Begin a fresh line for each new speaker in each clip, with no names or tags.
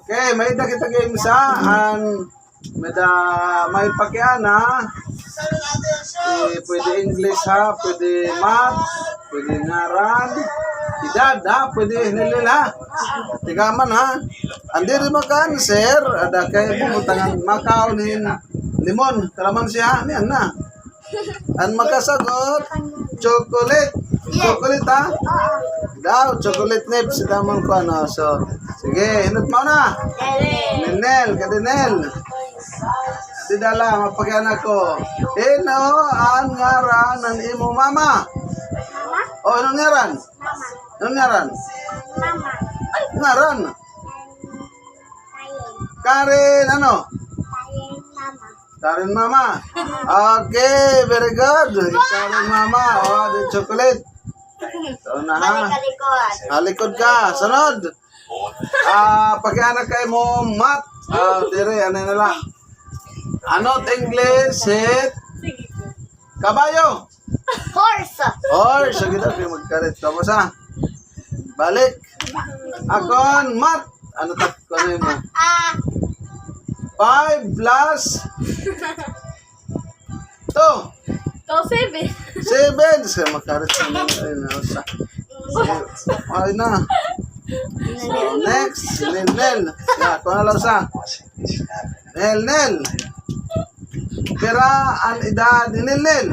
Okay, may da kita games ha. May pakian ha. Pwede English ha, pwede math, pwede ngaran, edad ha, pwede nilil ha. Tigaman ha. Andi rin makan, sir. Ada kay pumuntangan Macau ni limon. Kalaman siya, niyan na. Ang makasagot, chocolate. Chocolate ha? Daw, chocolate nips. Sidaman ko ano. So, sige, hinot mo na. Nel, kadinel. Di dala, mapagyan ako. Ino ang ngaran ng imo mama. O, anong ngaran? Anong ngaran? Ngaran? Karen, ano? Karen mama. Okay, very good. Karen mama. O, di chocolate. So na ha. Halikod ka. Sunod. Pagyan kay mo mat. Dire, ano na lang. Anot English, hit. Kabayo.
Horse.
Horse. So, kita kayo magkarit. Tapos ha. Balik. Akon, mat. Ano tak ko na mo? 5 plus 2.
7.
7. So, magkarit sa mga. Ay na. So, next. Nel. Yeah, kung na lang sa. Nel. Pera ang edad ni Nel.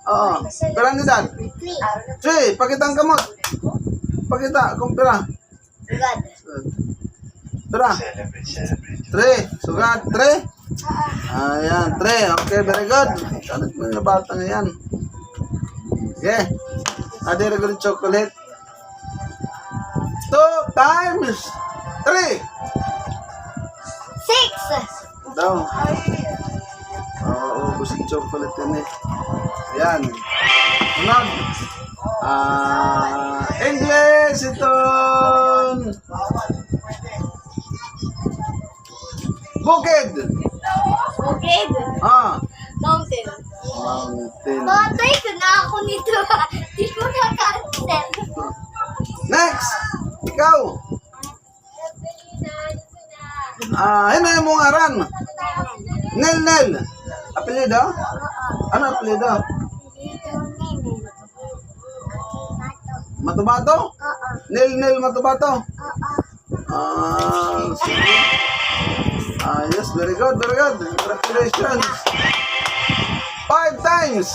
Oo. Pera ang edad? 3. Pakita ang kamot. Pakita kung pera. Pera. 3. Sugat 3. Ayan, 3. Okay, very good. Kanit mo yung bata ngayon. Okay. Adi rin ko chocolate. 2 times 3.
6.
Daw. Oo, busing chocolate yan eh. Yan. Unod. English ito. Bukid.
Bukid. Mountain.
Mountain.
Patay ko na ako nito. Di ko na-cancel.
Next. Ikaw. Ano yung mong aran? Nel. Apelido? Ano apelido? Matubato? Nel Matubato? Sige. Yes, very good. Congratulations. 5 times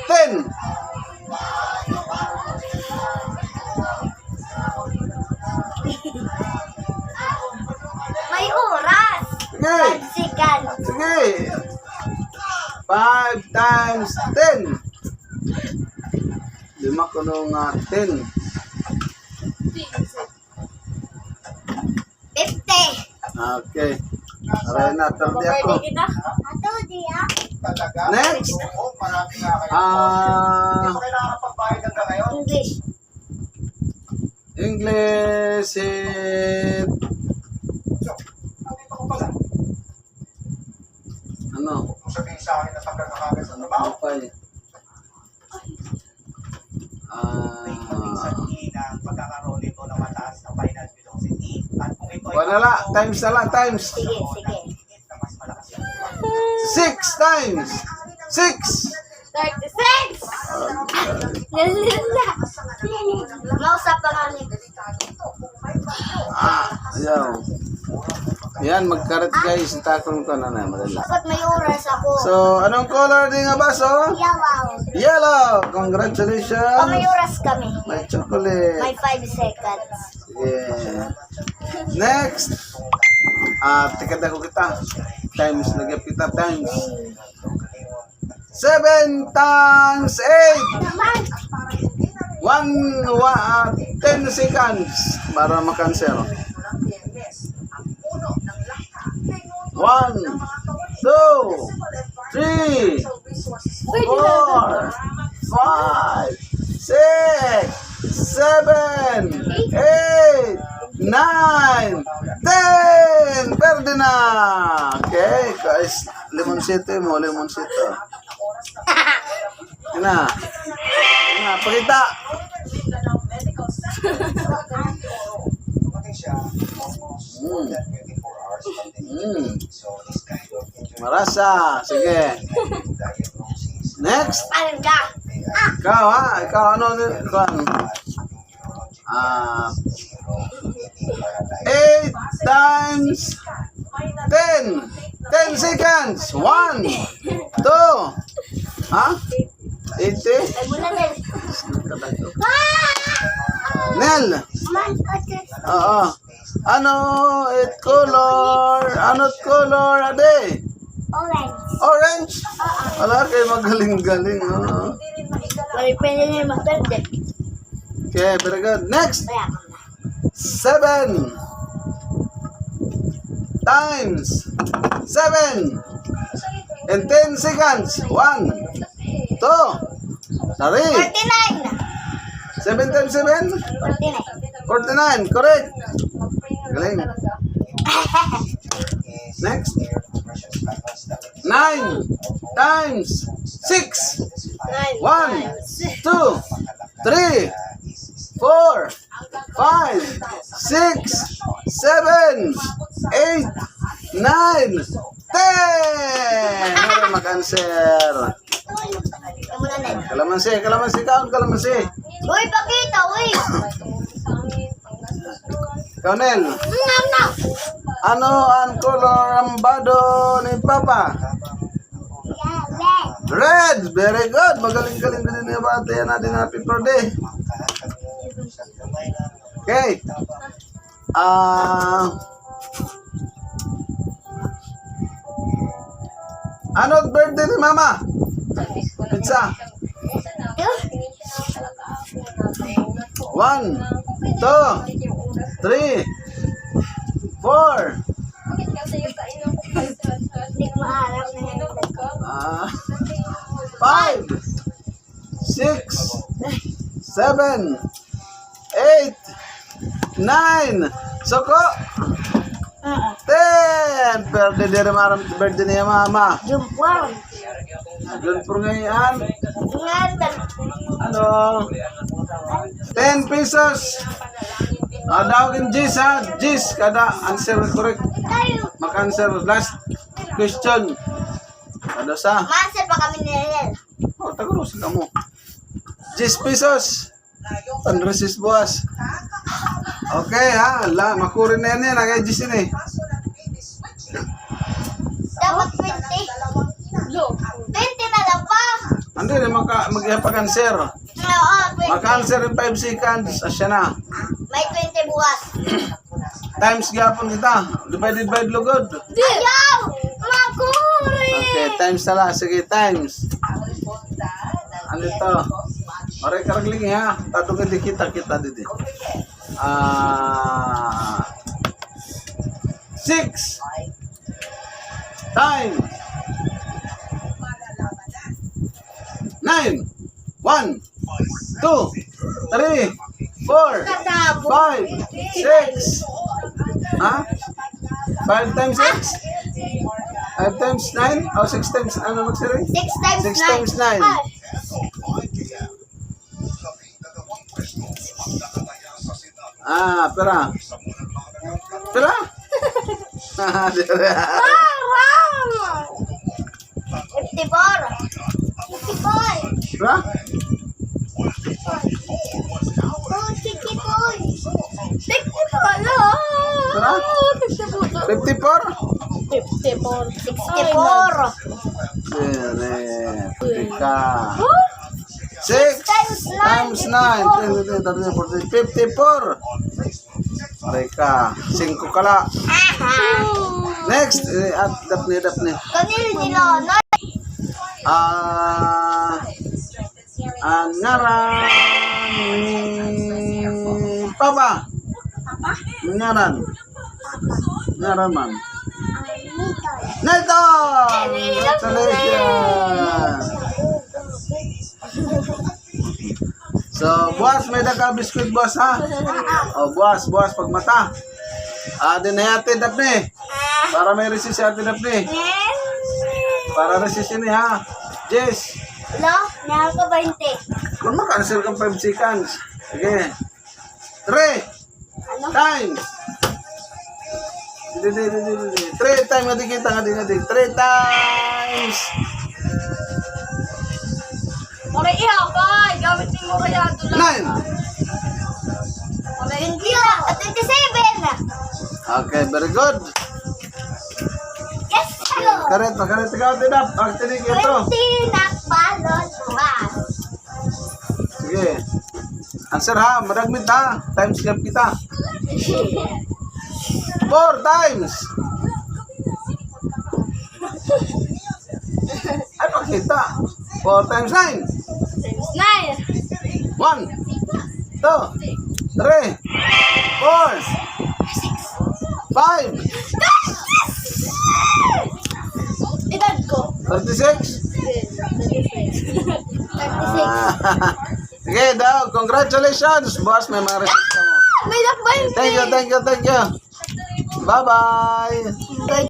10.
May oras.
Sige.
5 seconds.
Sige. 5 times 10. Lima ko nung 10.
50.
Okay. Aray na, tardi ako.
Ato, diya.
Next.
English.
English. Ano? Ano pa eh? Wala, times na lang, times.
Sige.
6 times. 6.
36. Mausap pa nga niya.
Ayaw. Yan, magkarat guys. Takon ko na madala.
Dapat may oras ako.
So, anong color din nga baso?
Yawaw.
Yellow.
Oh,
Congratulations.
may oras kami.
May chocolate.
May 5 seconds.
Yeah. Next. Tikad ako kita. Times, nagyap kita times. 7 times 8.
Naman.
10 seconds para makansel. 1, 2, 3, 4, 5, 6, 7, 8, 9, 10, 10! Pwede na! Okay, guys. Limonsito mo, limonsito. Yan na. Yan na, pakita. Marasa. Sige. Next.
Paano ka?
Ikaw ha? Ikaw ano? Ikaw ano? 8 times 10. 10 seconds. 1, 2. Ha? 80?
Ay, muna din.
Nel. Oo. Ano it color? Ano't color ade?
Orange.
Orange? Wala kayo magaling-galing. Oo.
May pwede na yung mag-verde.
Okay, very good. Next.
Kaya ka na.
7 times 7 in 10 seconds. 1, 2, 3.
49.
7 times 7?
49.
49. Correct. Galing. Next. 9 times 6. 1, 2, 3, 4, 5, 6, 7, 8, 9, 10. Meron mag-answer.
Ikaw muna din.
Kalamansi, kalamansi, kaon kalamansi.
Uy, pakita, uy.
Ikaw, Nel.
No.
Ano ang color ambado ni Papa?
Red.
Red. Very good. Magaling-galing din yung bata yan natin. Happy birthday. Okay. Ano't birthday ni Mama? Pizza. 1, 2, 3, 4,
Hindi ko maharap na yan.
5, 6, 7, 8, 9. Soko. 10. Birthday din naman. Birthday niya Mama.
Jumpwan.
Doon po ngayon.
Ngayon.
Ano? 10 pesos. Dawagin Jis ha. Jis. Kada answer correct.
Tayo.
Mag-answer. Last question. Ano sa?
Master pa kami nilil.
Oh, tagulosin ka mo. 10 pesos. Unresist buwas. Okay ha. Makurin na yan yan. Agay 10 eh.
Dapat 20. 20 na lang pa.
Hindi rin mag-answer.
Oo, 20.
Mag-answer in 5 seconds. Asya na.
May 20 bukas.
Times gapon kita. Divided by lugod.
Ayaw! Makuri!
Okay, times tala. Sige, times. Ano ito? Maray karagling ha. Tatong hindi kita dito. 6 times 9. 1, 2, 3, 4, 5, 6, ha? 5 times 6? 5 times 9? O 6 times, ano magsiri?
6 times
6 times 9. Pera. Pera? Dira.
54. 54.
Pera? 54?
64.
Tika. 6 times 9. 54. Tika. 5 kala. Next. Dapni.
Kanil nila.
Ang ngaran ni Papa. Ngaran man. Neto! Congratulations! So, buwas, may daga biskuit, buwas, ha? O, buwas, pag mata. Din na yate, Daphne. Para may resist si ate Daphne. Para resist yun, ha? Jess.
Lo, nahal ko 20.
Kung makansel kang 5 seconds. Sige. 3
Ano?
times 3 times nga di kita nga di. 3 times.
Mara iha ka. Gamit ni mo kaya ito lang.
9.
27.
Okay, very good.
Yes, hello.
Karet, ikaw tinap. Actually, ito.
20 na balot bukas.
Sige. Answer ha, madagmit ha. Times gap kita. 4 times. Ay, pakita. 4 times 9.
9.
1, 2, 3, 4, 5,
Edad ko.
36.
36.
Sige daw, congratulations. Boss, may mga resita mo.
May lakbay.
Thank you. Bye-bye.